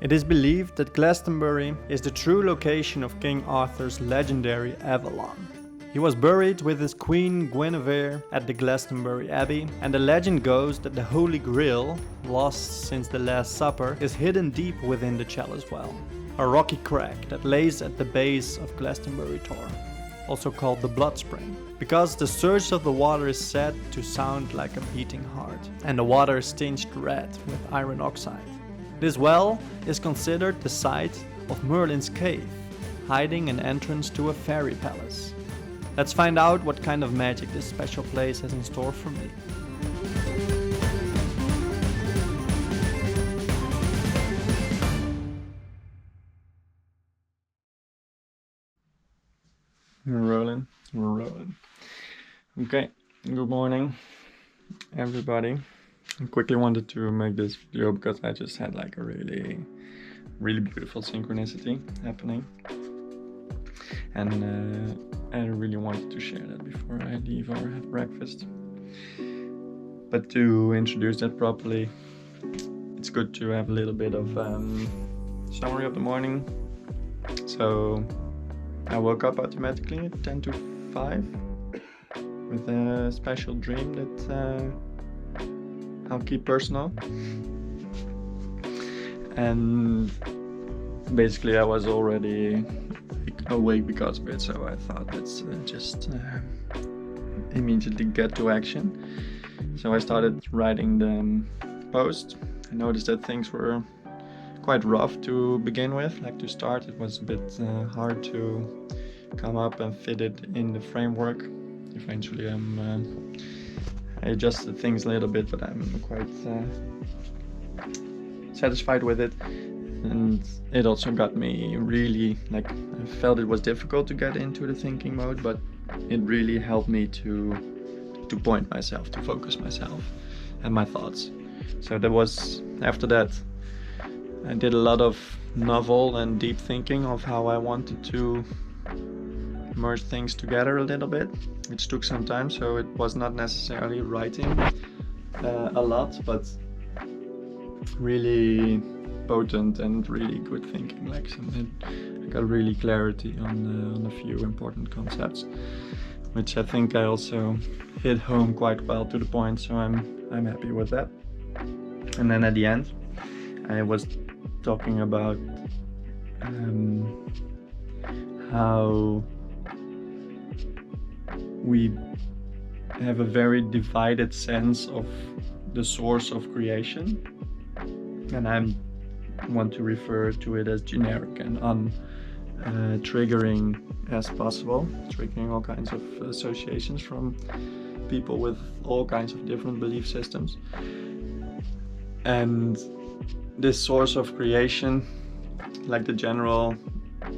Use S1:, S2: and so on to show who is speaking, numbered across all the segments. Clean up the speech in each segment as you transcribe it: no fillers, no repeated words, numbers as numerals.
S1: It is believed that Glastonbury is the true location of King Arthur's legendary Avalon. He was buried with his queen Guinevere at the Glastonbury Abbey, and the legend goes that the Holy Grail, lost since the Last Supper, is hidden deep within the Chalice Well, a rocky crag that lays at the base of Glastonbury Tor, also called the Blood Spring, because the surge of the water is said to sound like a beating heart, and the water is tinged red with iron oxide. This well is considered the site of Merlin's cave, hiding an entrance to a fairy palace. Let's find out what kind of magic this special place has in store for me. We're rolling. Okay, good morning, everybody. I quickly wanted to make this video because I just had like a really beautiful synchronicity happening. And I really wanted to share that before I leave or have breakfast. But to introduce that properly, it's good to have a little bit of summary of the morning. So I woke up automatically at 10 to 5 with a special dream that I'll keep personal. And basically I was already awake because of it, so I thought let's just immediately get to action. So I started writing the post. I noticed that things were quite rough to begin with. Like to start, it was a bit hard to come up and fit it in the framework. Eventually I adjusted things a little bit, but I'm quite satisfied with it. And it also got me really, like, I felt it was difficult to get into the thinking mode, but it really helped me to point myself, to focus myself and my thoughts. So that was, after that, I did a lot of novel and deep thinking of how I wanted to merge things together a little bit, which took some time, so it was not necessarily writing a lot, but really potent and really good thinking. Like I got really clarity on a few important concepts, which I think I also hit home quite well to the point. So I'm happy with that. And then at the end, I was talking about how we have a very divided sense of the source of creation, and I want to refer to it as generic and triggering as possible, triggering all kinds of associations from people with all kinds of different belief systems. And this source of creation, like the general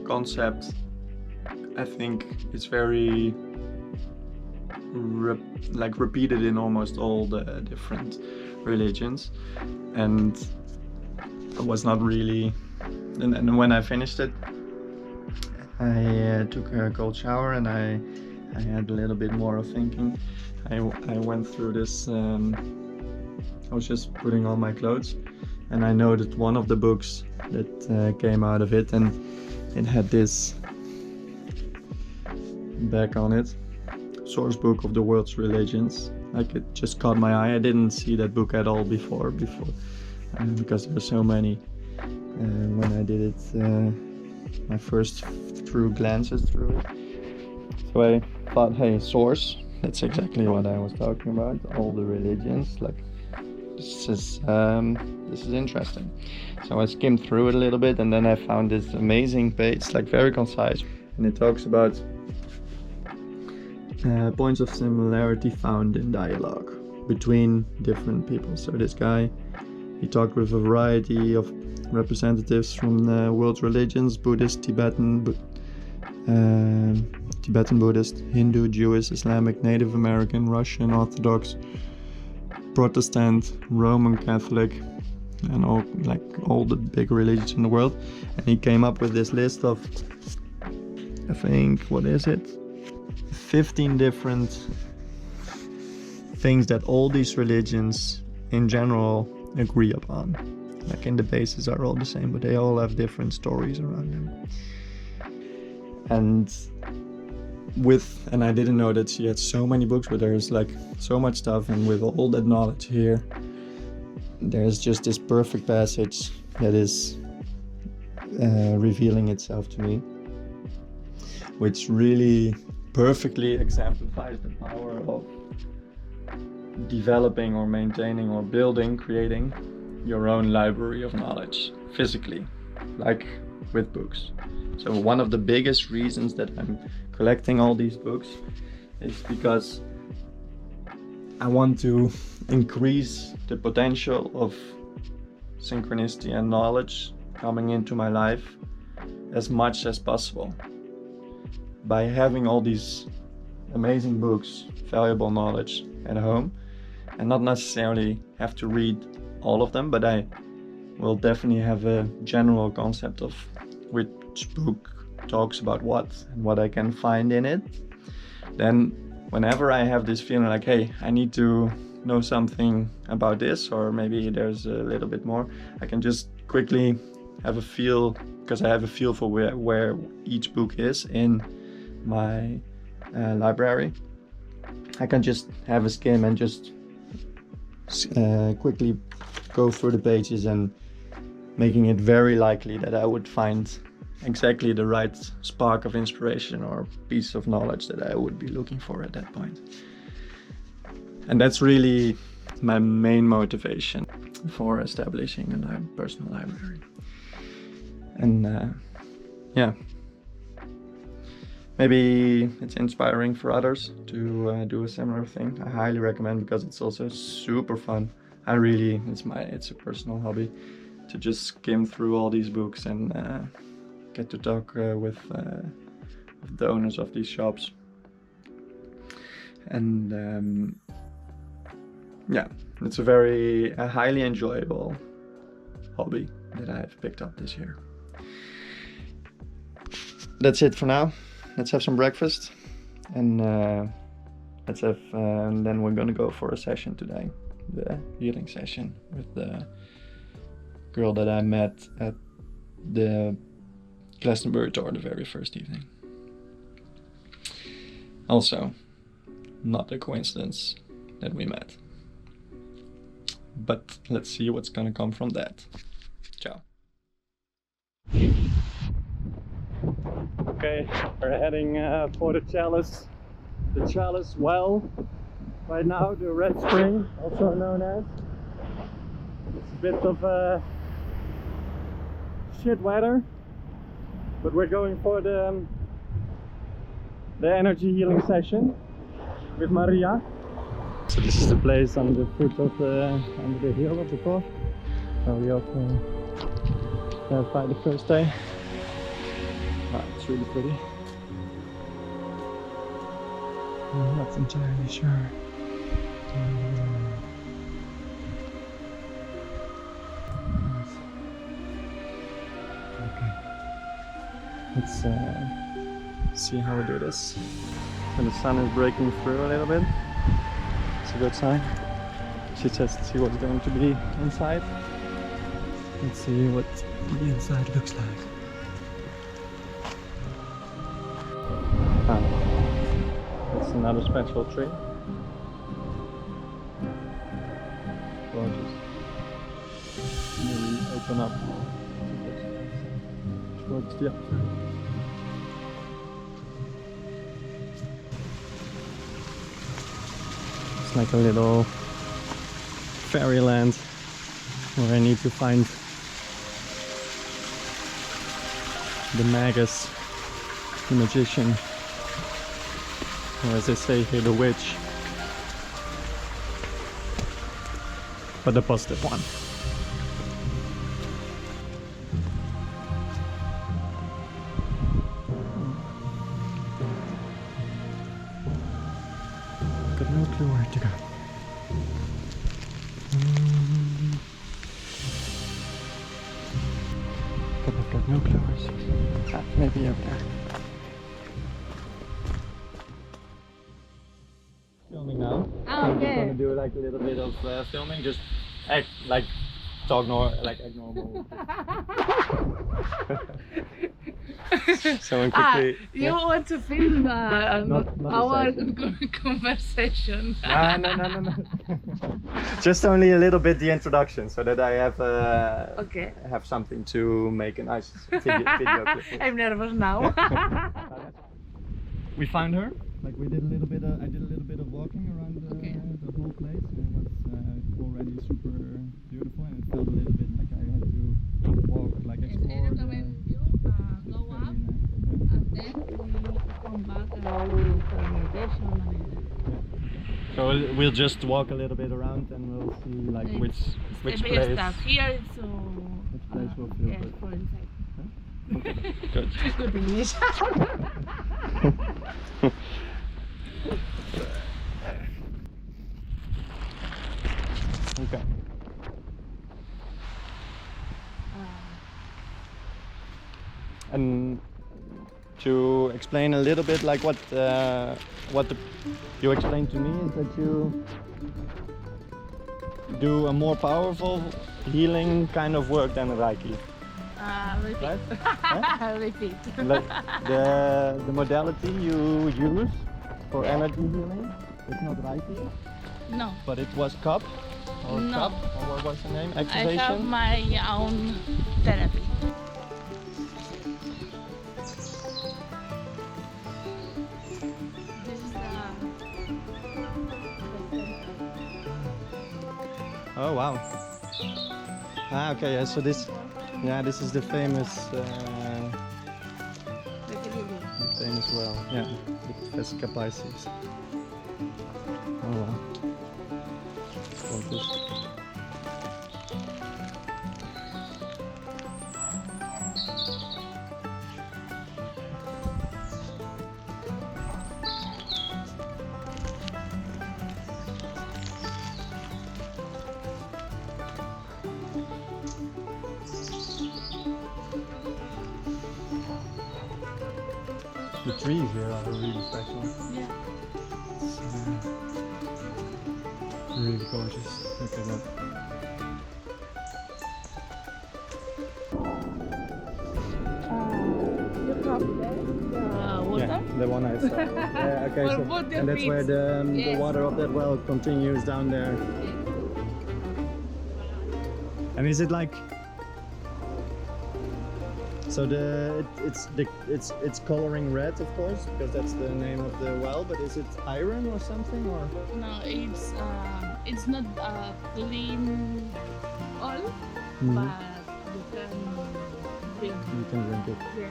S1: concept, I think it's very repeated in almost all the different religions, and I was not really, and when I finished it, I took a cold shower and I had a little bit more of thinking. I went through this, I was just putting on my clothes, and I noted one of the books that came out of it, and it had this back on it, source book of the world's religions. Like, it just caught my eye. I didn't see that book at all before because there are so many. When I did it, my first true glances through it. So I thought, hey, source, that's exactly what I was talking about. All the religions, like, this is interesting. So I skimmed through it a little bit, and then I found this amazing page, like very concise, and it talks about points of similarity found in dialogue between different people. So this guy, he talked with a variety of representatives from the world's religions: Buddhist, Tibetan Buddhist, Hindu, Jewish, Islamic, Native American, Russian Orthodox, Protestant, Roman Catholic, and all the big religions in the world. And he came up with this list of, I think, 15 different things that all these religions in general agree upon. Like in the bases are all the same, but they all have different stories around them. And I didn't know that she had so many books, but there's like so much stuff, and with all that knowledge here, there's just this perfect passage that is revealing itself to me, which really perfectly exemplifies the power of developing or maintaining or building, creating your own library of knowledge physically, like with books. So one of the biggest reasons that I'm collecting all these books is because I want to increase the potential of synchronicity and knowledge coming into my life as much as possible. By having all these amazing books, valuable knowledge at home, and not necessarily have to read all of them, but I will definitely have a general concept of which book talks about what and what I can find in it. Then whenever I have this feeling like, hey, I need to know something about this, or maybe there's a little bit more, I can just quickly have a feel, because I have a feel for where each book is in my library. I can just have a skim and just quickly go through the pages, and making it very likely that I would find exactly the right spark of inspiration or piece of knowledge that I would be looking for at that point. And that's really my main motivation for establishing a personal library. And yeah, maybe it's inspiring for others to do a similar thing. I highly recommend, because it's also super fun. It's a personal hobby to just skim through all these books and get to talk with the owners of these shops. And yeah, it's a highly enjoyable hobby that I've picked up this year. That's it for now. Let's have some breakfast, and then we're gonna go for a session today, the healing session with the girl that I met at the Glastonbury Tor the very first evening. Also, not a coincidence that we met. But let's see what's gonna come from that. Ciao. Okay, we're heading for the Chalice Well right now, the Red Spring, also known as. It's a bit of shit weather, but we're going for the energy healing session with Maria. So this is the place on the foot of under the hill of the Tor, where we also verified the first day. Wow, it's really pretty. I'm not entirely sure. Okay. Let's see how we do this. So the sun is breaking through a little bit. It's a good sign. She says to see what's going to be inside. Let's see what the inside looks like. It's another special tree. Gorgeous. Maybe open up towards the upside. It's like a little fairyland where I need to find the magus, the magician, or as they say here, the witch, but the positive one. Got no clue where to go. But I've got no clue where to go. Maybe up there. Filming now.
S2: Oh,
S1: I'm just
S2: okay.
S1: gonna do like a little bit of filming, just act like talk like normal. Someone quickly.
S2: You want to film
S1: not
S2: our
S1: a
S2: conversation?
S1: No. Just only a little bit the introduction, so that I have
S2: Okay.
S1: have something to make a nice video clip with.
S2: I'm nervous now.
S1: We found her. Like we did a little bit. I did a little bit of walking around the whole place, and it was already super beautiful. And it felt a little bit like I had to walk, like explore.
S2: Go up, and then we come back and we fermentation.
S1: So we'll just walk a little bit around, and we'll see like which place.
S2: Here it's
S1: Which place will feel good.
S2: for inside.
S1: Okay. Good.
S2: Good English.
S1: Okay. And to explain a little bit, like you explained to me is that you do a more powerful healing kind of work than Reiki.
S2: Repeat.
S1: Right? Huh?
S2: Repeat.
S1: Like the modality you use for energy healing, it's not Reiki,
S2: No.
S1: but it was cup or
S2: No.
S1: cup, or what was the name?
S2: I
S1: Activation?
S2: have my own therapy. This is
S1: Oh wow. Okay, yeah, so this is the famous well, yeah, the Pesca Pisces. Oh wow. Gorgeous. The trees here are really special.
S2: Yeah.
S1: It's really gorgeous. Look at that.
S2: You have there water?
S1: Yeah, the one I saw. Yeah, okay.
S2: For
S1: So,
S2: both your
S1: and that's
S2: feet.
S1: where the
S2: Yes.
S1: water of that well continues down there. And is it like? So it's coloring red, of course, because that's the name of the well. But is it iron or something, or?
S2: No, it's not clean oil,
S1: Mhm.
S2: but you can drink.
S1: You can drink it.
S2: Yeah.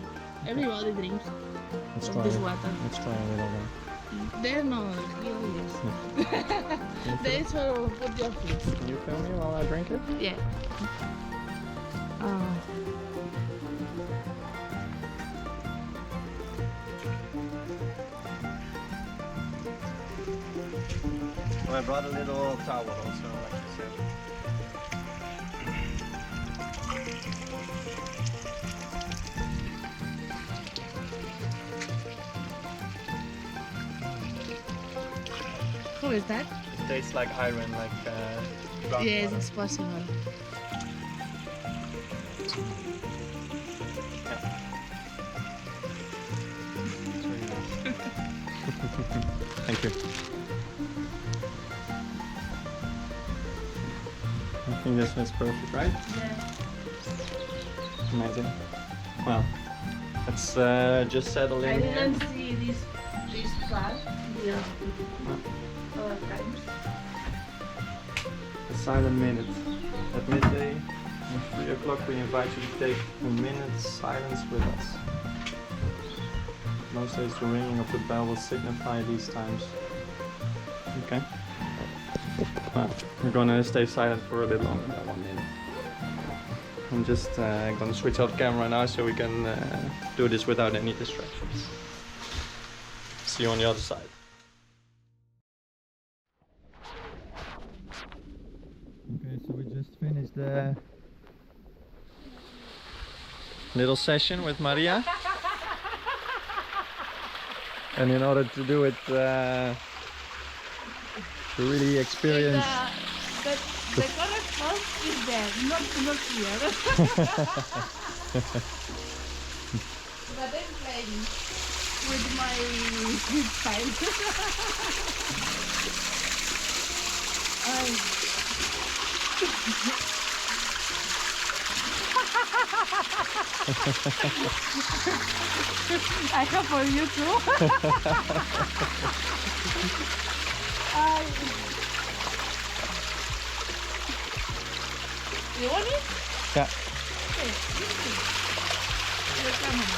S2: Everybody drinks
S1: Let's
S2: of
S1: try
S2: this
S1: it.
S2: water.
S1: Let's try a little bit.
S2: There no, here yes. There is for put your feet.
S1: Can you film me while I drink it?
S2: Yeah.
S1: Oh, I brought a little towel also, like you said.
S2: Who is that?
S1: It tastes like iron, like ground
S2: Yes,
S1: water.
S2: it's possible.
S1: Thank you. I think this was perfect, right?
S2: Yeah.
S1: Amazing. Well, let's just settle
S2: I
S1: in here.
S2: didn't see this part here times.
S1: A silent minute. At midday, at 3 o'clock, we invite you to take a minute's silence with us. Most days the ringing of the bell will signify these times. Okay? Well, we're gonna stay silent for a bit longer than 1 minute. I'm just gonna switch off camera now so we can do this without any distractions. See you on the other side. Okay, so we just finished the little session with Maria. And in order to do it, to really experience
S2: The correct first is there, not here. But I'm playing with my child. I have for you too. You want it?
S1: Yeah.
S2: Okay. Your camera.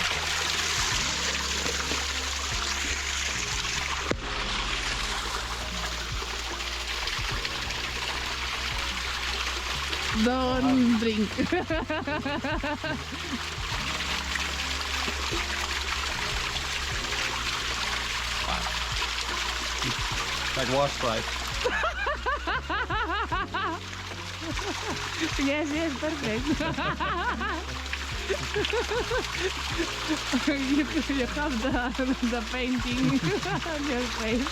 S2: Don't drink.
S1: Like wash right.
S2: Yes, perfect. you have the painting on your face.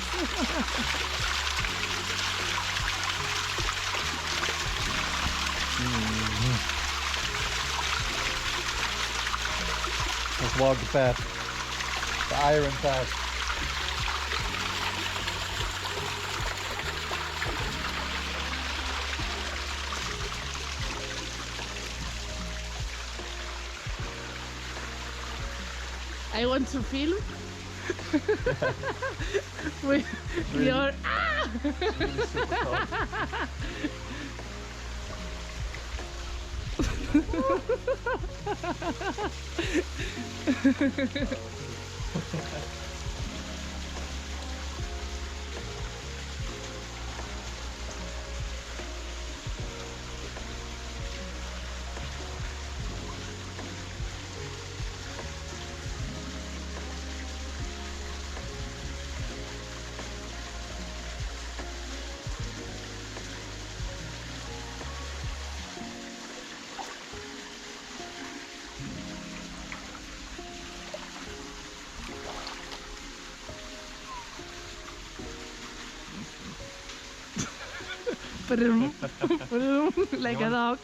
S1: Let's walk the path. The iron path.
S2: I want to film with
S1: Really?
S2: your
S1: It's really super cold.
S2: Vroom, vroom, like a dog.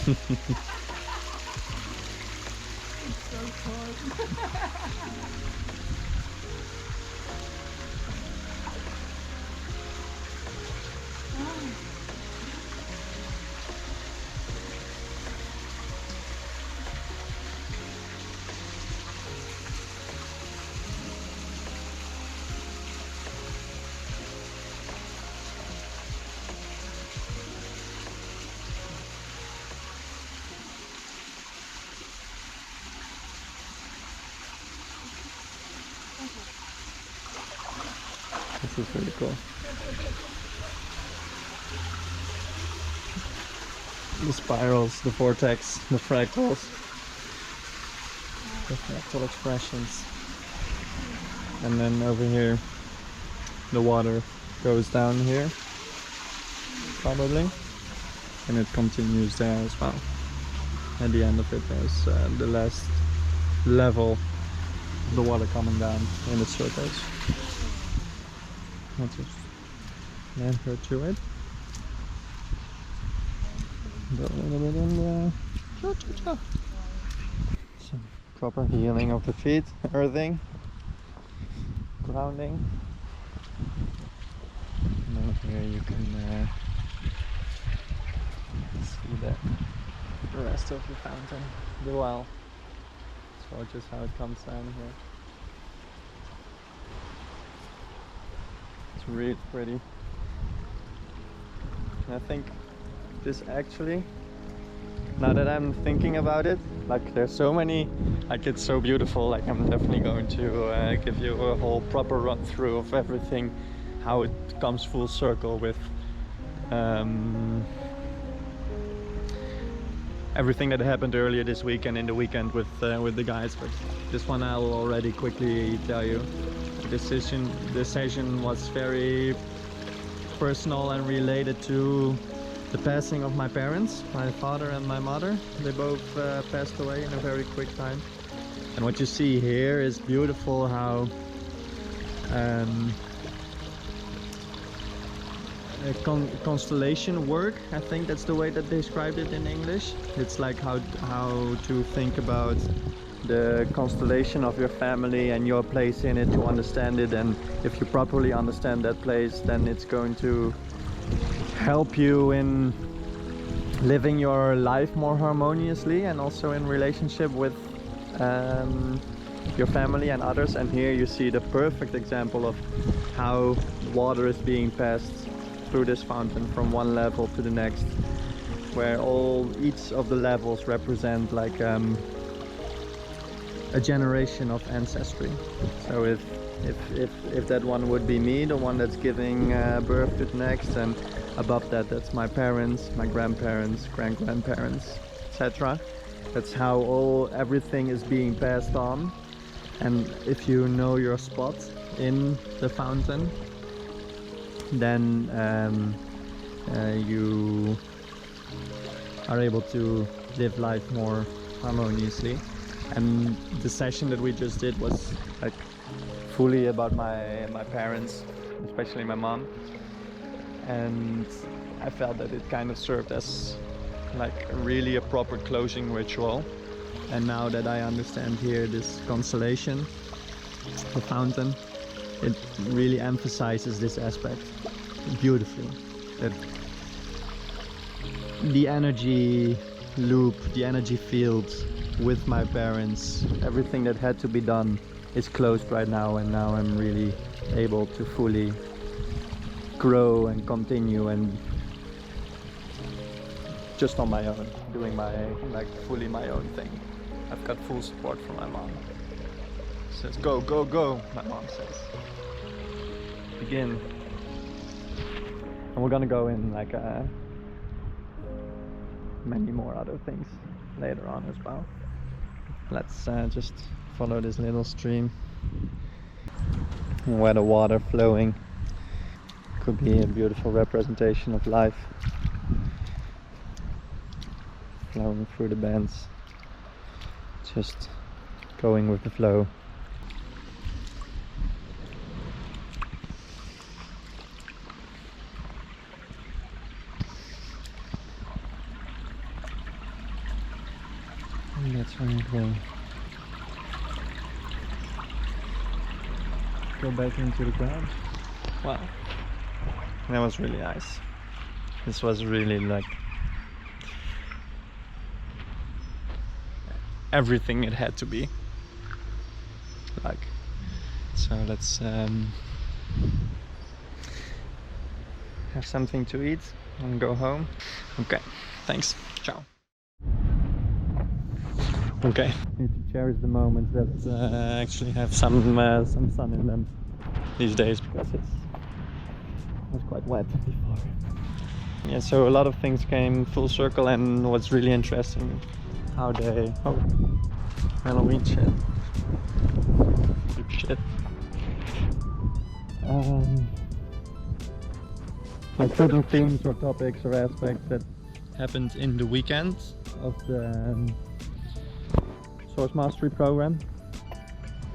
S2: It's so cold.
S1: This is really cool. The spirals, the vortex, the fractals, the fractal expressions. And then over here, the water goes down here, probably, and it continues there as well. At the end of it, there's the last level of the water coming down in the circles. I'll just land her to it. Some proper healing of the feet, everything. Grounding. And then here you can see the rest of the fountain, the well. So just how it comes down here. It's really pretty. And I think this actually, now that I'm thinking about it, like there's so many, like it's so beautiful, like I'm definitely going to give you a whole proper run through of everything, how it comes full circle with everything that happened earlier this week and in the weekend with the guys. But this one I'll already quickly tell you. The session was very personal and related to the passing of my parents, my father and my mother. They both passed away in a very quick time. And what you see here is beautiful, how constellation work, I think that's the way that they described it in English. It's like how to think about the constellation of your family and your place in it, to understand it. And if you properly understand that place, then it's going to help you in living your life more harmoniously, and also in relationship with your family and others. And here you see the perfect example of how water is being passed through this fountain from one level to the next, where each of the levels represent like a generation of ancestry. So if that one would be me, the one that's giving birth to the next, and above that, that's my parents, my grandparents, grandparents, etc. That's how everything is being passed on. And if you know your spot in the fountain, then you are able to live life more harmoniously. And the session that we just did was like fully about my parents, especially my mom. And I felt that it kind of served as like really a proper closing ritual. And now that I understand here this constellation, the fountain, it really emphasizes this aspect beautifully. That the energy loop, the energy field with my parents, everything that had to be done is closed right now, and now I'm really able to fully grow and continue, and just on my own, doing fully my own thing. I've got full support from my mom. Says go, go, go, my mom says. Begin. And we're gonna go in like many more other things later on as well. Let's just follow this little stream where the water flowing could be a beautiful representation of life, flowing through the bends, just going with the flow. And that's where it will go back into the ground. Wow, that was really nice. This was really like everything it had to be. Like, so let's have something to eat and go home. Okay, thanks. Ciao. Okay, need to cherish the moments that actually have some sun in them these days, because it was quite wet before. Yeah, so a lot of things came full circle, and what's really interesting, how they... Oh, Halloween shit. Deep shit. Like certain themes or topics or aspects that happened in the weekend of the Source Mastery program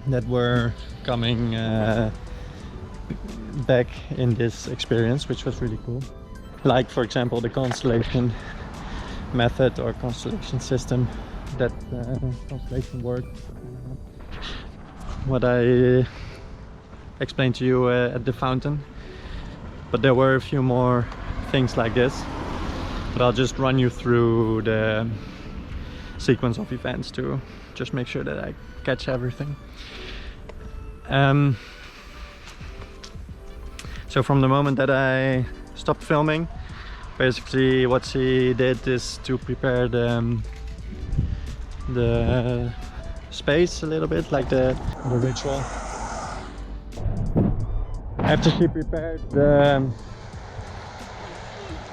S1: that were coming back in this experience, which was really cool. Like, for example, the constellation method or constellation system, that constellation work, what I explained to you at the fountain. But there were a few more things like this, but I'll just run you through the sequence of events to just make sure that I catch everything. So from the moment that I stopped filming, basically what she did is to prepare the space a little bit, like the ritual. After she prepared the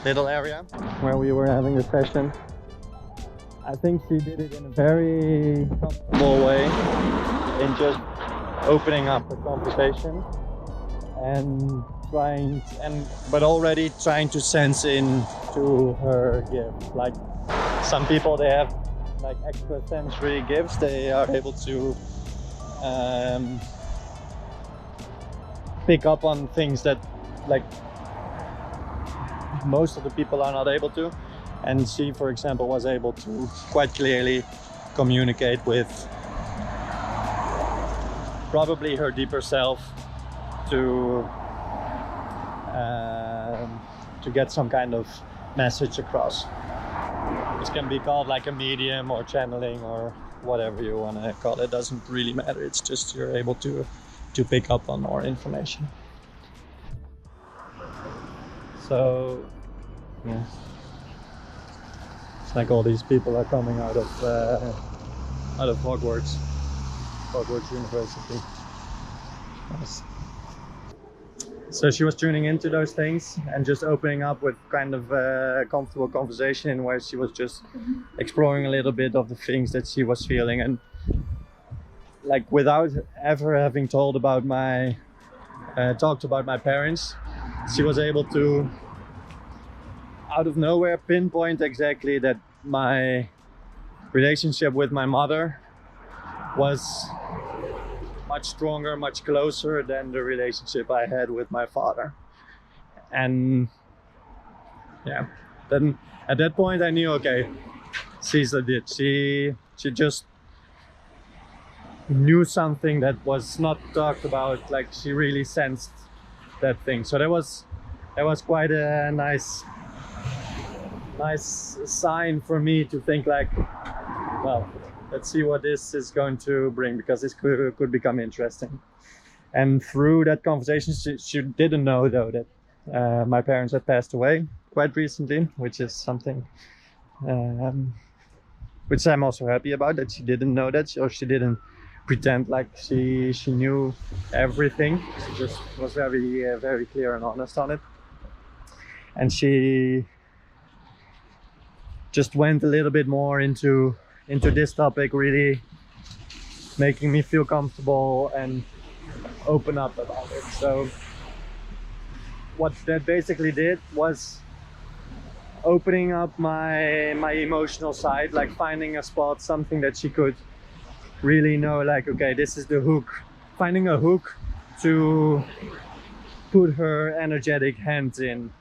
S1: little area where we were having the session, I think she did it in a very comfortable way, in just opening up the conversation and but already trying to sense into her gift. Like some people, they have like extra sensory gifts. They are able to pick up on things that like most of the people are not able to. And she, for example, was able to quite clearly communicate with probably her deeper self to get some kind of message across, which can be called like a medium or channeling or whatever you want to call it. Doesn't really matter. It's just you're able to pick up on more information. So yeah, it's like all these people are coming out of Hogwarts University. Nice. So she was tuning into those things and just opening up with kind of a comfortable conversation where she was just exploring a little bit of the things that she was feeling, and like without ever having talked about my parents, she was able to out of nowhere pinpoint exactly that my relationship with my mother was much stronger, much closer than the relationship I had with my father. And yeah, then at that point I knew, okay, she's legit. She just knew something that was not talked about. Like she really sensed that thing. So that was quite a nice sign for me to think like, well, let's see what this is going to bring, because this could become interesting. And through that conversation, she didn't know though that my parents had passed away quite recently, which is something which I'm also happy about, that she didn't know that, or she didn't pretend like she knew everything. She just was very clear and honest on it. And she just went a little bit more into this topic, really making me feel comfortable and open up about it. So what that basically did was opening up my emotional side, like finding a spot, something that she could really know, like, okay, this is the hook, finding a hook to put her energetic hands in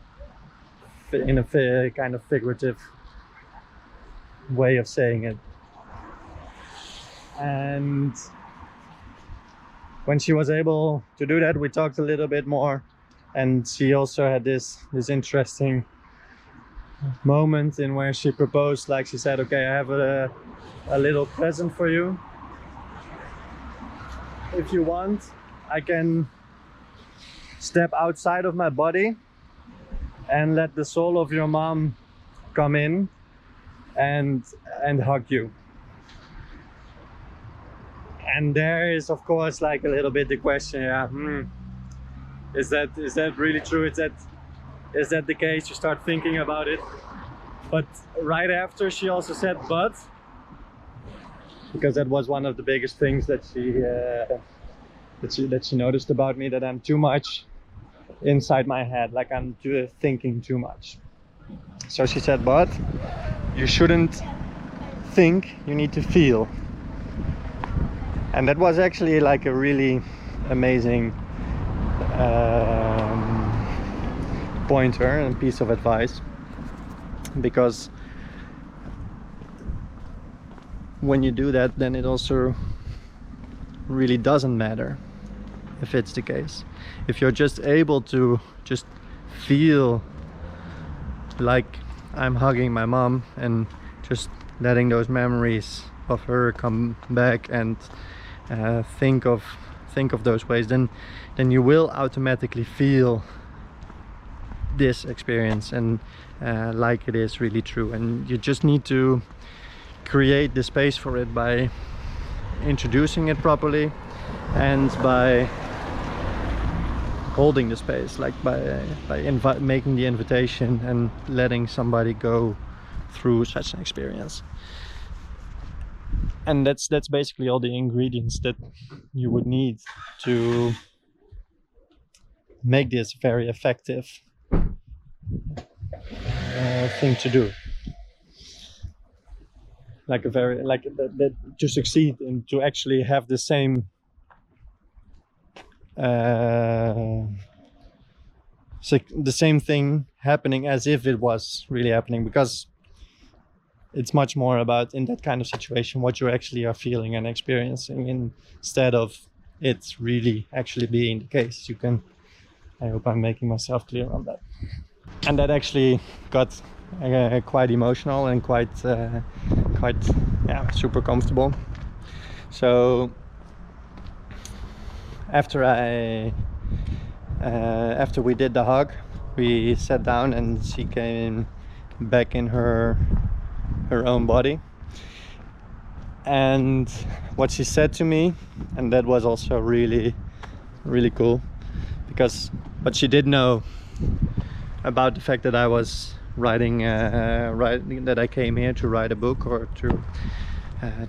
S1: a kind of figurative way of saying it. And when she was able to do that, we talked a little bit more, and she also had this interesting moment in where she proposed, like she said, okay, I have a little present for you. If you want, I can step outside of my body and let the soul of your mom come in and hug you. And there is, of course, like a little bit the question, is that really true? Is that the case? You start thinking about it. But right after, she also said, but, because that was one of the biggest things that she noticed about me, that I'm too much inside my head, like I'm thinking too much. So she said, but you shouldn't think, you need to feel. And that was actually like a really amazing pointer and piece of advice, because when you do that, then it also really doesn't matter if it's the case. If you're just able to just feel like I'm hugging my mom and just letting those memories of her come back and think of those ways, then you will automatically feel this experience and like it is really true. And you just need to create the space for it by introducing it properly and by holding the space, like by making the invitation and letting somebody go through such an experience. And that's basically all the ingredients that you would need to make this very effective thing to do. Like that to succeed and to actually have the same the same thing happening as if it was really happening, because it's much more about, in that kind of situation, what you actually are feeling and experiencing instead of it really actually being the case. I hope I'm making myself clear on that. And that actually got quite emotional and quite super comfortable. So after we did the hug, we sat down and she came back in her own body. And what she said to me, and that was also really, really cool, but she did know about the fact that I was writing that I came here to write a book, or to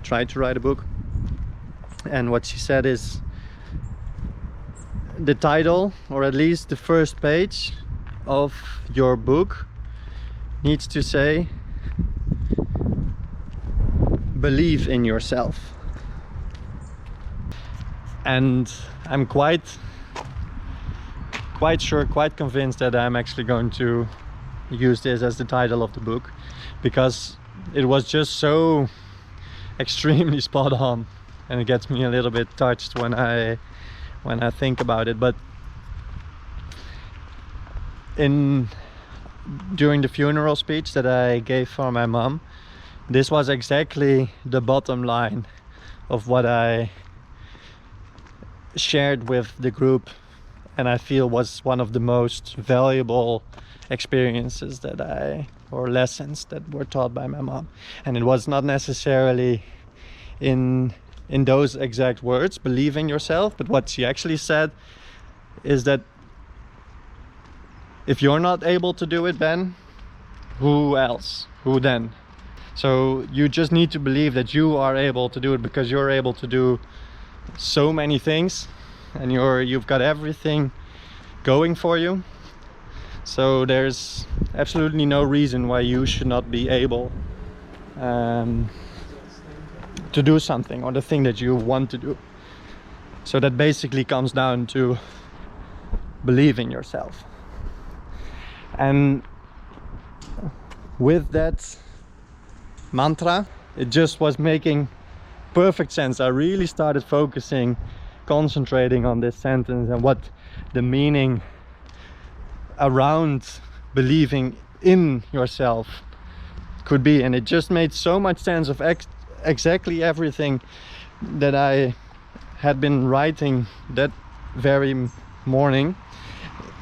S1: try to write a book. And what she said is, the title, or at least the first page of your book, needs to say, believe in yourself. And I'm quite sure, quite convinced that I'm actually going to use this as the title of the book, because it was just so extremely spot on, and it gets me a little bit touched when I think about it. But during the funeral speech that I gave for my mom, this was exactly the bottom line of what I shared with the group, and I feel was one of the most valuable experiences or lessons that were taught by my mom. And it was not necessarily in those exact words, believe in yourself, but what she actually said is that if you're not able to do it, then who else? Who then? So you just need to believe that you are able to do it, because you're able to do so many things, and you've got everything going for you. So there's absolutely no reason why you should not be able to do something, or the thing that you want to do. So that basically comes down to believe in yourself. And with that mantra, it just was making perfect sense. I really started concentrating on this sentence and what the meaning around believing in yourself could be, and it just made so much sense of exactly everything that I had been writing that very morning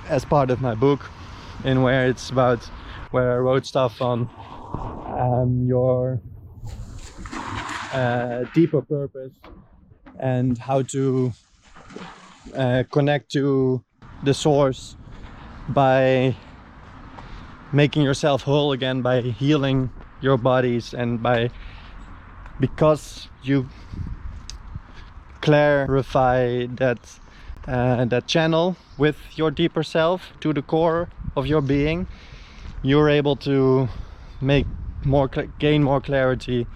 S1: as part of my book, in where I wrote stuff on your deeper purpose, and how to connect to the source by making yourself whole again, by healing your bodies, and because you clarify that channel with your deeper self to the core of your being, you're able to gain more clarity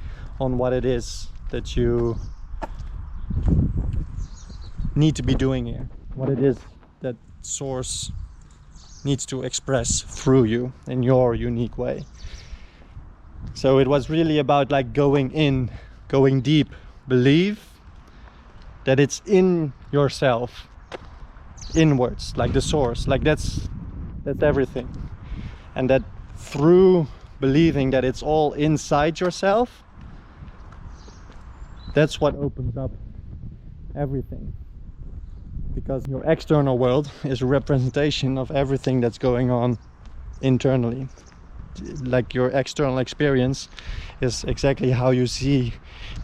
S1: on what it is that you need to be doing here, what it is that source needs to express through you in your unique way. So it was really about like going in, going deep, believe that it's in yourself, inwards, like the source, like that's everything. And that through believing that it's all inside yourself, that's what opens up everything. Because your external world is a representation of everything that's going on internally. Like your external experience is exactly how you see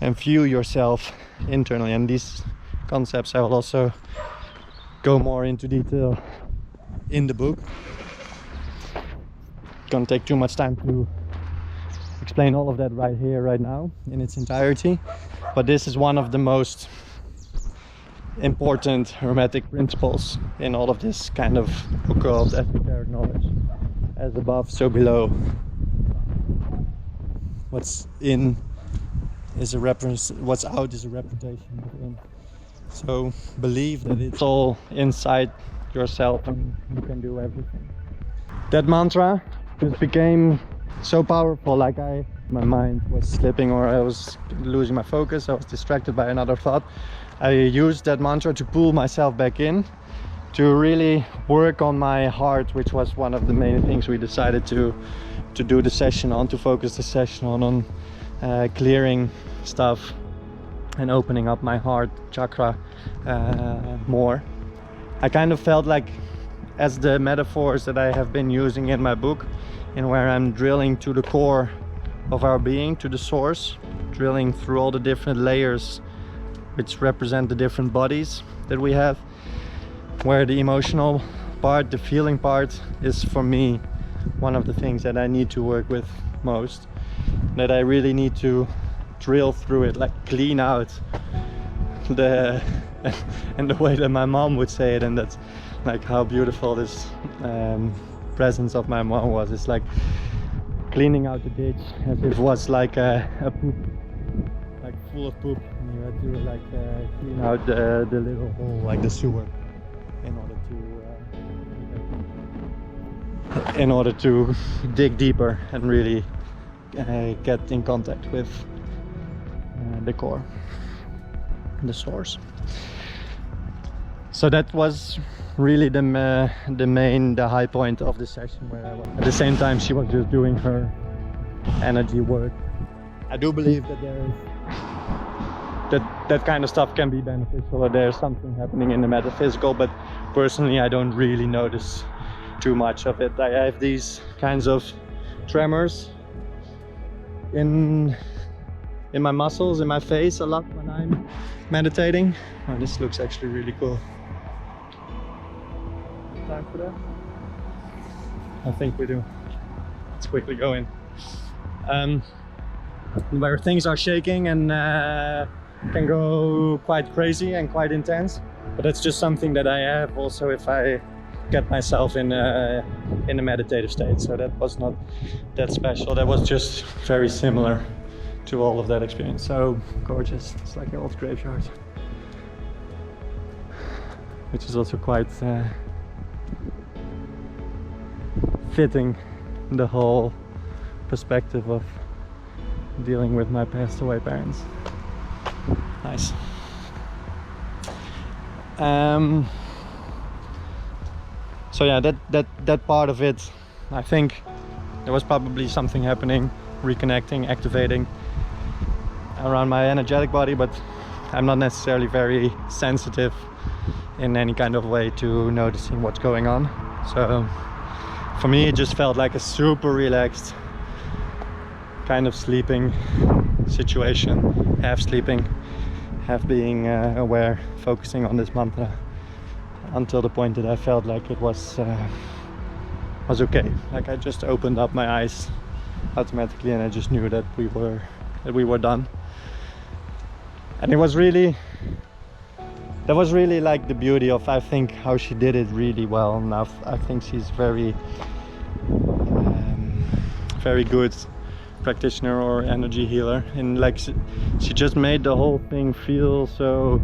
S1: and view yourself internally. And these concepts I will also go more into detail in the book. It's gonna take too much time to explain all of that right here, right now, in its entirety. But this is one of the most important hermetic principles in all of this kind of occult esoteric knowledge. As above, so below. What's in is a reference, what's out is a representation of in. So believe that it's all inside yourself and you can do everything. That mantra just became so powerful, like my mind was slipping or I was losing my focus, I was distracted by another thought. I used that mantra to pull myself back in, to really work on my heart, which was one of the main things we decided to do the session on, to focus the session on clearing stuff and opening up my heart chakra more. I kind of felt like, as the metaphors that I have been using in my book, and where I'm drilling to the core of our being, to the source, drilling through all the different layers which represent the different bodies that we have, where the emotional part, the feeling part, is for me one of the things that I need to work with most, that I really need to drill through it, like clean out the and the way that my mom would say it, and that's like how beautiful this presence of my mom was. It's like cleaning out the ditch as if it was like a poop, like full of poop, and you had to like clean out the little hole, like the sewer, in order to dig deeper and really get in contact with the core, the source. So that was really the high point of the session, where at the same time she was just doing her energy work. I do believe that there is that kind of stuff can be beneficial, or there's something happening in the metaphysical, but personally I don't really notice too much of it. I have these kinds of tremors in my muscles, in my face a lot when I'm meditating. Oh, this looks actually really cool. Time for that? I think we do. Let's quickly go in. Where things are shaking and can go quite crazy and quite intense, but that's just something that I have also if I get myself in a meditative state. So that was not that special. That was just very similar to all of that experience. So gorgeous. It's like an old graveyard, which is also quite fitting the whole perspective of dealing with my passed away parents. Nice. So yeah, that part of it, I think there was probably something happening, reconnecting, activating around my energetic body, but I'm not necessarily very sensitive in any kind of way to noticing what's going on. So for me it just felt like a super relaxed kind of sleeping situation, half sleeping, half being aware, focusing on this mantra, until the point that I felt like it was okay. Like I just opened up my eyes automatically and I just knew that we were done. And it was really, that was really like the beauty of, I think, how she did it really well. Now I think she's very good practitioner or energy healer, and like she just made the whole thing feel so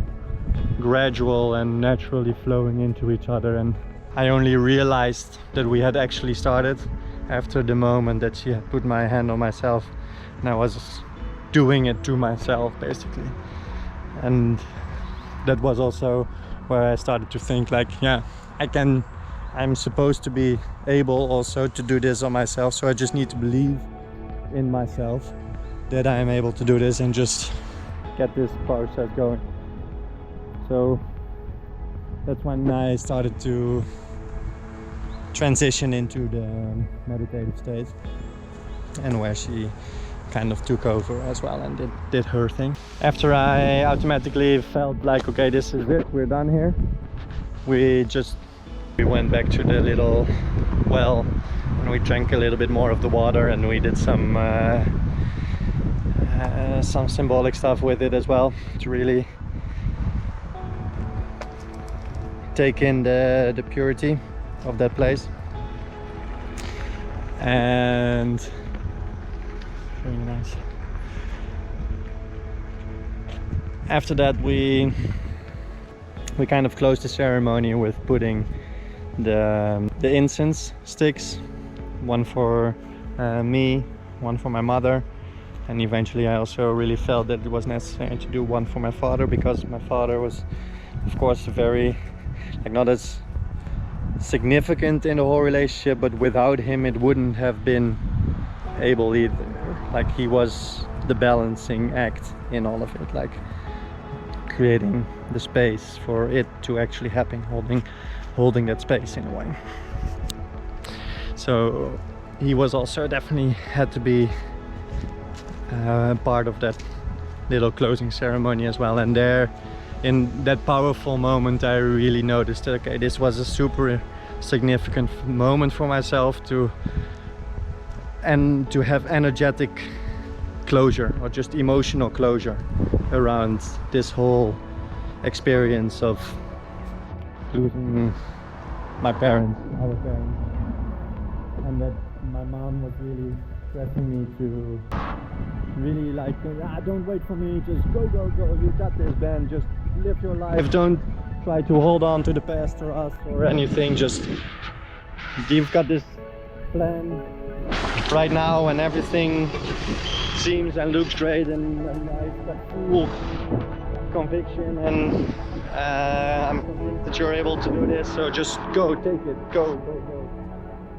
S1: gradual and naturally flowing into each other. And I only realized that we had actually started after the moment that she had put my hand on myself and I was doing it to myself basically. And that was also where I started to think like, yeah, I'm supposed to be able also to do this on myself, so I just need to believe in myself that I am able to do this and just get this process going. So that's when I started to transition into the meditative state, and where she kind of took over as well and did her thing. After I automatically felt like, okay, this is it, we're done here, we went back to the little well and we drank a little bit more of the water, and we did some some symbolic stuff with it as well, to really take in the purity of that place. And very nice. After that we kind of closed the ceremony with putting the incense sticks, one for me, one for my mother, and eventually I also really felt that it was necessary to do one for my father, because my father was of course very, like, not as significant in the whole relationship, but without him it wouldn't have been able either. Like, he was the balancing act in all of it, like creating the space for it to actually happen, holding that space in a way. So he was also definitely had to be part of that little closing ceremony as well. And there, in that powerful moment, I really noticed that, okay, this was a super significant moment for myself to have energetic closure, or just emotional closure, around this whole experience of losing my parents, our parents, and that my mom was really pressing me to really, like, don't wait for me, just go, you got this, Ben, just live your life, don't try to hold on to the past or us or anything, just you've got this plan right now and everything seems and looks great, and I've got full conviction, and I'm convinced that you're able to do this, so just go, take it, go.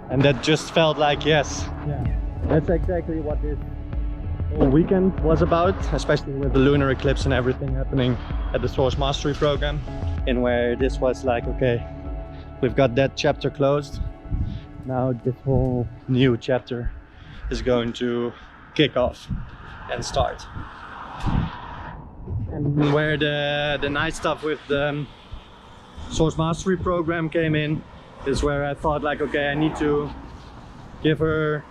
S1: And that just felt like, yes, yeah, that's exactly what this whole weekend was about, especially with the lunar eclipse and everything happening at the Source Mastery program, in where this was like, okay, we've got that chapter closed, now this whole new chapter is going to kick off and start. And where the nice stuff with the Source Mastery program came in is where I thought, like, okay, I need to give her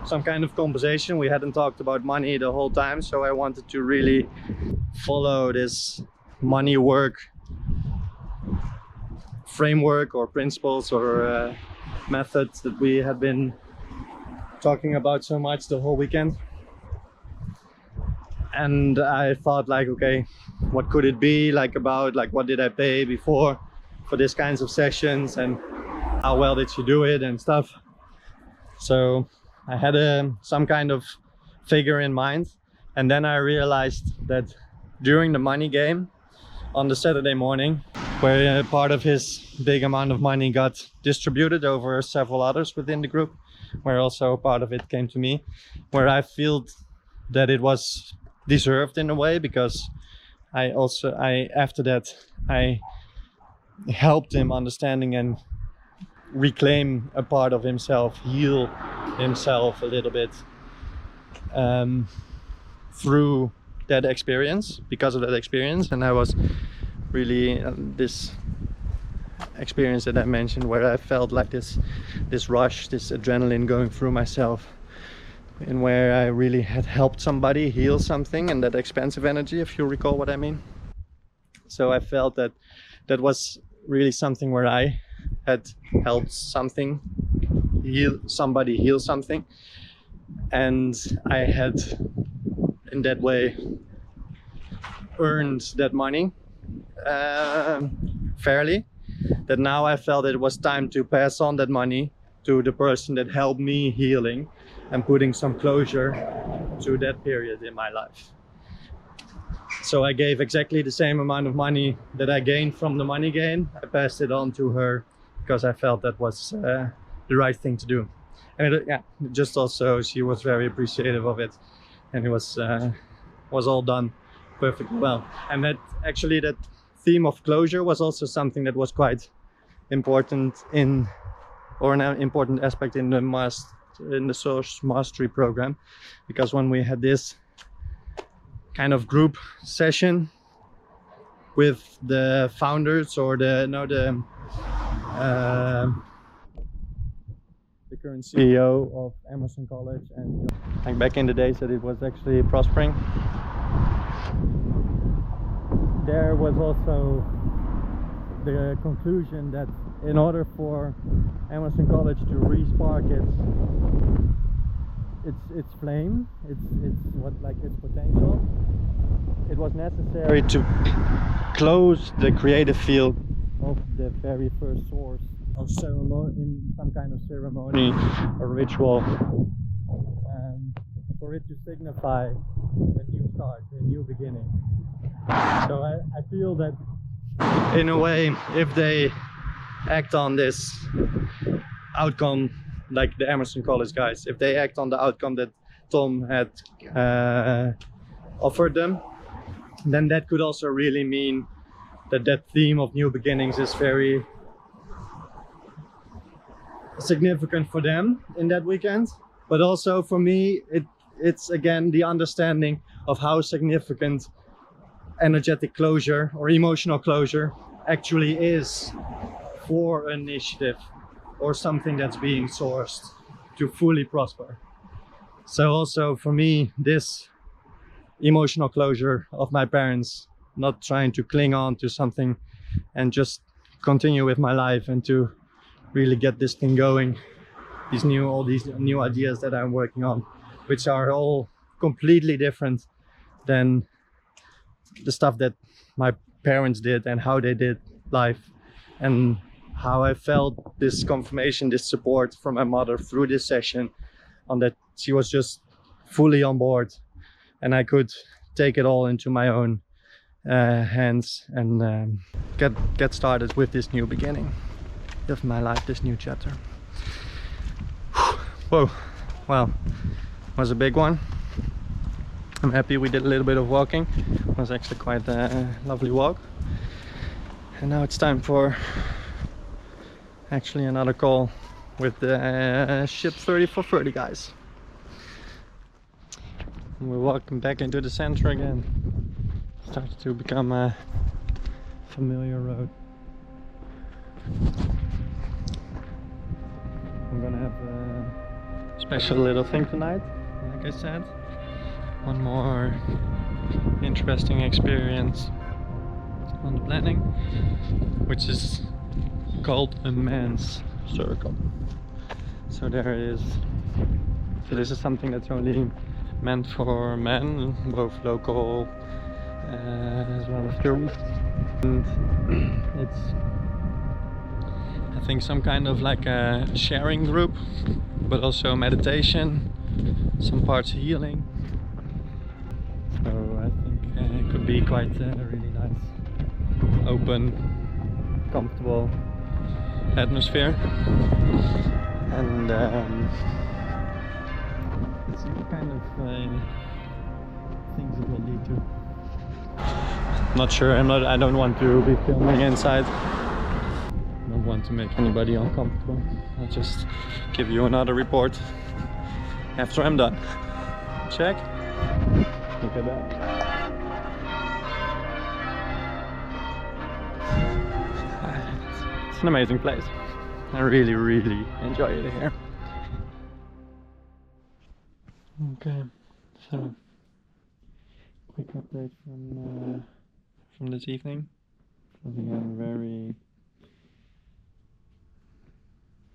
S1: some kind of compensation. We hadn't talked about money the whole time, so I wanted to really follow this money work framework or principles or methods that we had been talking about so much the whole weekend. And I thought, like, okay, what could it be like, about like what did I pay before for these kinds of sessions, and how well did she do it and stuff. So I had some kind of figure in mind, and then I realized that during the money game on the Saturday morning, where part of his big amount of money got distributed over several others within the group, where also part of it came to me, where I feel that it was deserved in a way, because after that I helped him understanding and reclaim a part of himself, heal himself a little bit through that experience, because of that experience. And I was really this experience that I mentioned, where I felt like this rush, this adrenaline going through myself, and where I really had helped somebody heal something, and that expansive energy, if you recall what I mean. So I felt that that was really something where I had helped somebody heal something, and I had in that way earned that money fairly, that now I felt it was time to pass on that money to the person that helped me healing and putting some closure to that period in my life. So I gave exactly the same amount of money that I gained from the money game. I passed it on to her because I felt that was the right thing to do. And just also she was very appreciative of it, and it was all done perfectly well. And that theme of closure was also something that was quite important an important aspect in the Source Mastery program, because when we had this kind of group session with the founders, or the current CEO of Emerson College, and like back in the days that it was actually prospering. There was also the conclusion that in order for Emerson College to re-spark its flame, its potential, it was necessary to close the creative field of the very first source of ceremony, in some kind of ceremony or ritual, for it to signify a new start, a new beginning. So I feel that in a way, if they act on this outcome, like the Emerson College guys, if they act on the outcome that Tom had offered them, then that could also really mean that that theme of new beginnings is very significant for them in that weekend. But also for me, it's again the understanding of how significant energetic closure or emotional closure actually is for an initiative or something that's being sourced to fully prosper. So also for me, this emotional closure of my parents, not trying to cling on to something and just continue with my life and to really get this thing going, all these new ideas that I'm working on, which are all completely different than the stuff that my parents did and how they did life, and how I felt this confirmation, this support from my mother through this session, on that she was just fully on board and I could take it all into my own hands and get started with this new beginning of my life, this new chapter. Whoa, well, it was a big one. I'm happy we did a little bit of walking. It was actually quite a lovely walk. And now it's time for actually another call with the ship 30 for 30 guys. And we're walking back into the center again. Starts to become a familiar road. I'm gonna have a special little thing tonight, like I said. One more interesting experience on the planning, which is called a man's circle. So this is something that's only meant for men, both local as well as tourists. And it's, I think, some kind of like a sharing group, but also meditation, some parts healing. So I think it could be quite a really nice, open, comfortable atmosphere, and it's the kind of things it will lead to. Not sure. I don't want to be filming inside. I don't want to make anybody uncomfortable. I'll just give you another report after I'm done. Check. Look at that. It's an amazing place. I really, really enjoy it here. Okay, so quick update from this evening. I think I had a very,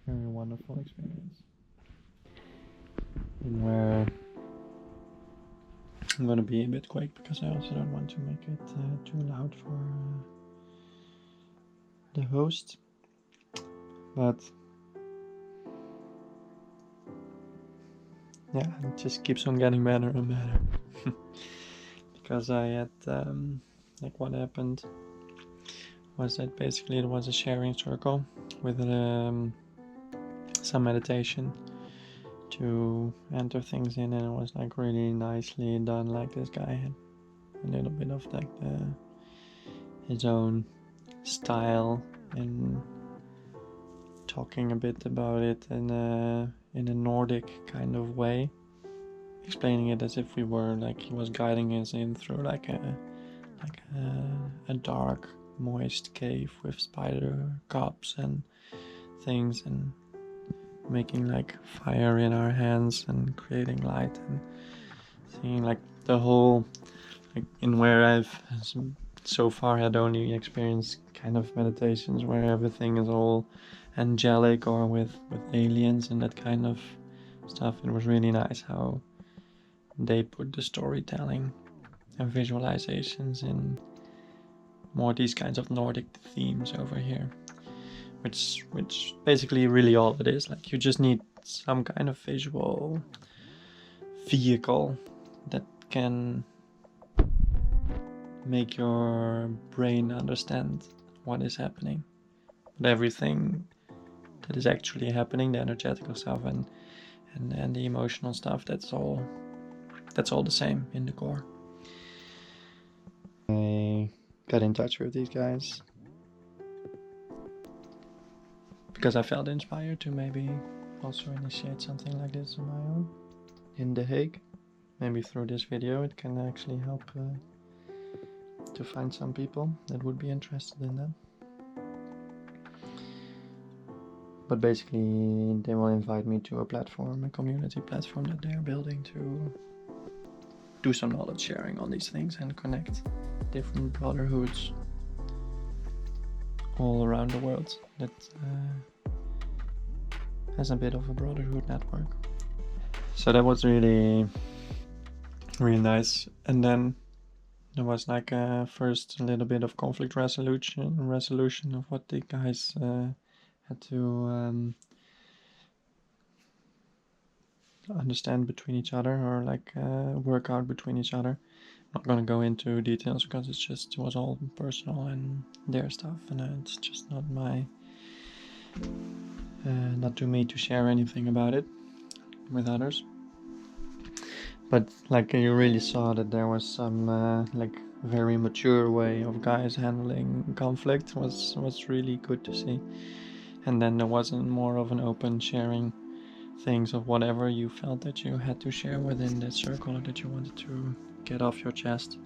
S1: very wonderful experience, where I'm gonna be a bit quick because I also don't want to make it too loud for the host, but yeah, it just keeps on getting better and better. Because I had like, what happened was that basically it was a sharing circle with some meditation to enter things in, and it was like really nicely done. Like, this guy had a little bit of like his own style in talking a bit about it in a Nordic kind of way, explaining it as if we were like, he was guiding us in through like a dark, moist cave with spider cobs and things, and making like fire in our hands and creating light and seeing like the whole, like in where I've so far had only experienced kind of meditations where everything is all angelic or with aliens and that kind of stuff. It was really nice how they put the storytelling and visualizations in more these kinds of Nordic themes over here, which basically really all it is. Like you just need some kind of visual vehicle that can make your brain understand what is happening, but everything that is actually happening, the energetical stuff and the emotional stuff, that's all the same in the core. I got in touch with these guys because I felt inspired to maybe also initiate something like this on my own in The Hague. Maybe through this video it can actually help to find some people that would be interested in that. But basically they will invite me to a platform, a community platform that they're building to do some knowledge sharing on these things and connect different brotherhoods all around the world that has a bit of a brotherhood network. So that was really nice. And then there was like first a little bit of conflict resolution of what the guys had to understand between each other, or like work out between each other. I'm not gonna go into details because it was all personal and their stuff, and it's just not to me to share anything about it with others. But like you really saw that there was some like very mature way of guys handling conflict was really good to see. And then there wasn't more of an open sharing things of whatever you felt that you had to share within that circle or that you wanted to get off your chest.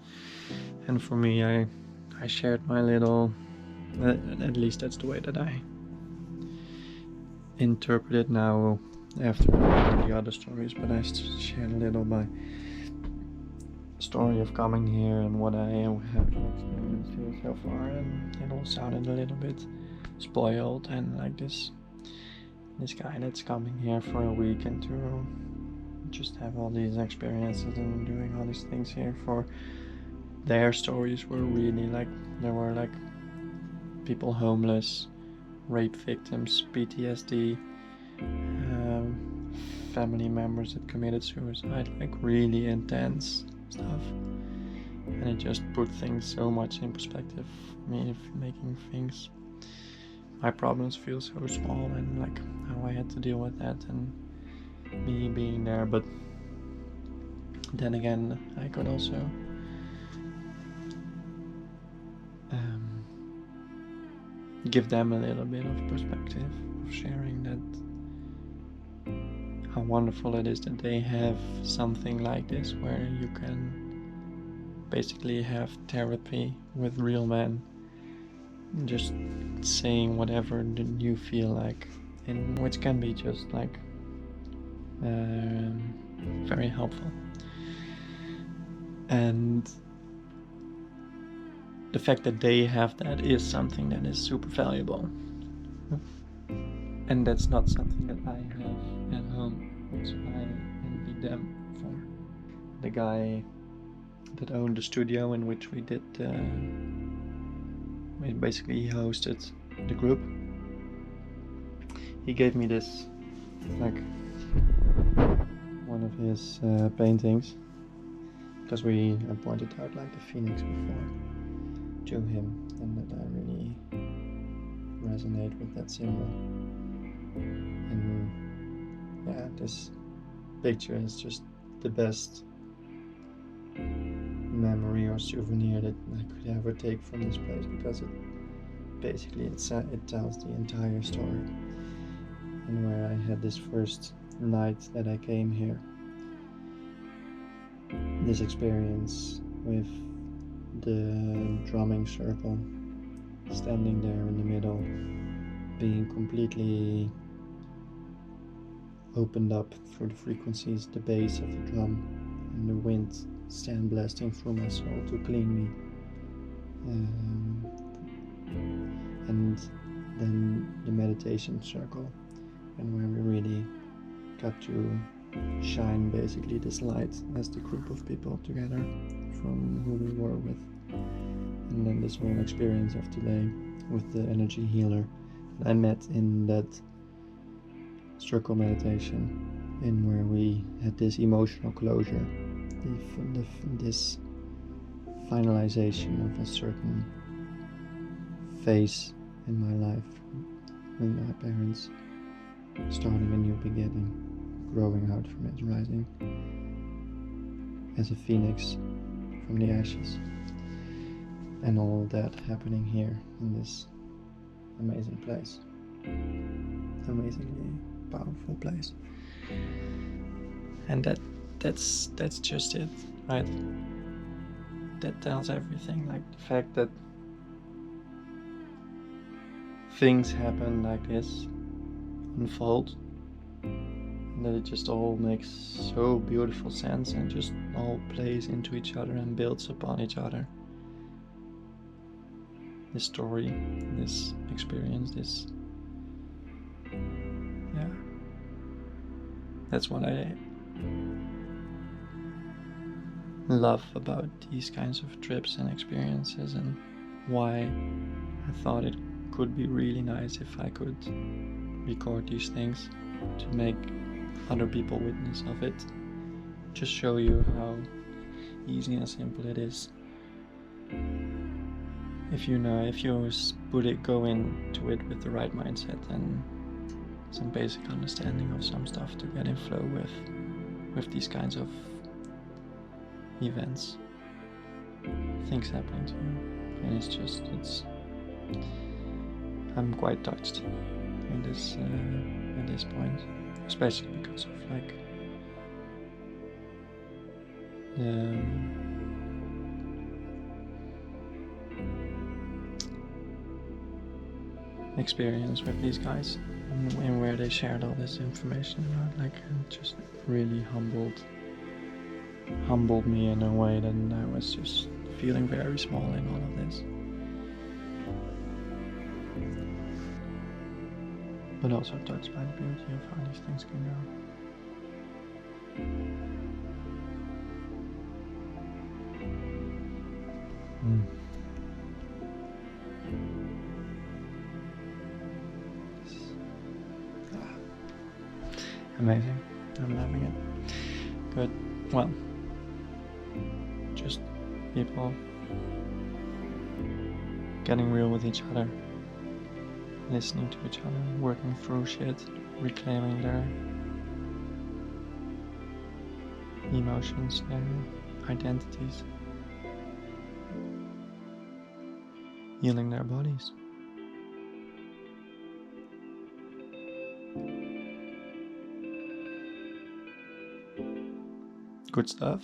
S1: And for me, I shared my little, at least that's the way that I interpret it now after the other stories, but I shared a little my story of coming here and what I have experienced here so far, and it all sounded a little bit spoiled and like this guy that's coming here for a week and to just have all these experiences and doing all these things here. For their stories were really like, there were like people homeless, rape victims, PTSD, family members that committed suicide, like really intense stuff. And it just put things so much in perspective for me, making things, my problems feel so small, and like how I had to deal with that and me being there. But then again, I could also give them a little bit of perspective of sharing that, how wonderful it is that they have something like this where you can basically have therapy with real men, just saying whatever you feel like, and which can be just like very helpful. And the fact that they have that is something that is super valuable, and that's not something that I have at home, so I envy them for. The guy that owned the studio in which we did basically hosted the group, he gave me this, like one of his paintings, because I pointed out like the phoenix before to him, and that I really resonate with that symbol. And yeah, this picture is just the best memory or souvenir that I could ever take from this place, because it tells the entire story. And where I had this first night that I came here, this experience with the drumming circle, standing there in the middle, being completely opened up through the frequencies, the bass of the drum, and the wind sandblasting through my soul to clean me. And then the meditation circle, and where we really got to shine basically this light as the group of people together from who we were with. And then this whole experience of today with the energy healer that I met in that circle meditation, in where we had this emotional closure, this finalization of a certain phase in my life with my parents, starting a new beginning, growing out from it, rising as a phoenix from the ashes, and all that happening here in this amazing place, amazingly powerful place. And that's just it, right? That tells everything. Like the fact that things happen like this, unfold, and that it just all makes so beautiful sense and just all plays into each other and builds upon each other. This story, this experience, this, yeah, that's what I love about these kinds of trips and experiences, and why I thought it could be really nice if I could record these things to make other people witness of it. Just show you how easy and simple it is. If you go into it with the right mindset and some basic understanding of some stuff to get in flow with these kinds of events, things happening to you, and I'm quite touched at this point, especially because of like the experience with these guys and where they shared all this information about, like, it just really humbled me in a way that I was just feeling very small in all of this. But also touched by the beauty of how these things can go. Amazing. I'm loving it. Good. Well, just people getting real with each other, listening to each other, working through shit, reclaiming their emotions, their identities, healing their bodies. Good stuff.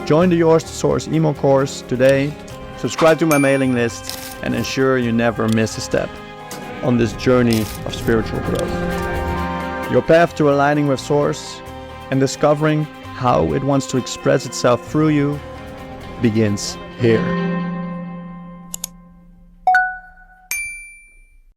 S1: Join the Yours to Source emo course today, subscribe to my mailing list, and ensure you never miss a step on this journey of spiritual growth. Your path to aligning with Source and discovering how it wants to express itself through you begins here.